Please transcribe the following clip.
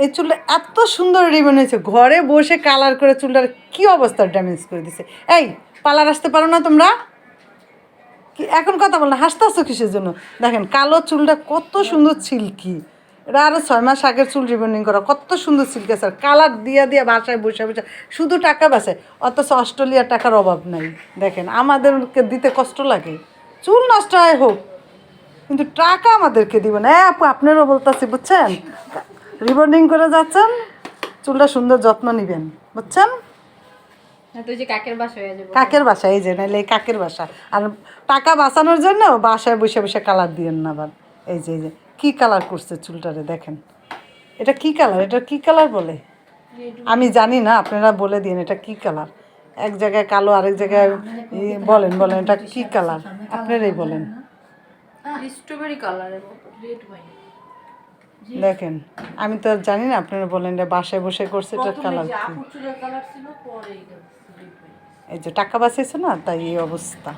এই চুলটা এত সুন্দর রিবন হয়েছে, ঘরে বসে কালার করে চুলটার কি অবস্থা ড্যামেজ করে দিছে। এই পার্লার আসতে পারো না তোমরা? কি এখন কথা বল না, হাসতে আসছো কিসের জন্য? দেখেন কালো চুলটা কত সুন্দর সিল্কি, এটা আরও 6 মাস আগের চুল রিবন্ডিং করা, কত সুন্দর সিল্কি আছে। কালার দিয়া দিয়া বাসায় বসে বসে শুধু টাকা বাঁচে, অথচ অস্ট্রেলিয়ার টাকার অভাব নাই। দেখেন আমাদেরকে দিতে কষ্ট লাগে, চুল নষ্ট হয় হোক, কিন্তু টাকা আমাদেরকে দিব না। আপু আপনারও বলতেছি বুঝছেন, রিবন্ডিং করে যাচ্ছেন, চুলটা সুন্দর যত্ন নেবেন বুঝছেন। কাকের বাসা এই যে, নাইলে এই কাকের বাসা। আর টাকা বাঁচানোর জন্য বাসায় বসে বসে কালার দিয়েন না আবার। এই যে এই যে কী কালার করছে চুলটারে দেখেন, এটা কি কালার, এটা কি কালার বলে আমি জানি না, আপনারা বলে দিন এটা কি কালার। এক জায়গায় কালো, আরেক জায়গায় বলেন বলেন এটা কি কালার, আপনারাই বলেন। স্ট্রবেরি কালারের মতো, রেড ওয়াইন। দেখেন আমি তো আর জানি না, আপনারা বলেন এটা বাসায় বসে করছে, এটার কালার কি। এই যে টাকা বাঁচিয়েছে না, তাই এই অবস্থা।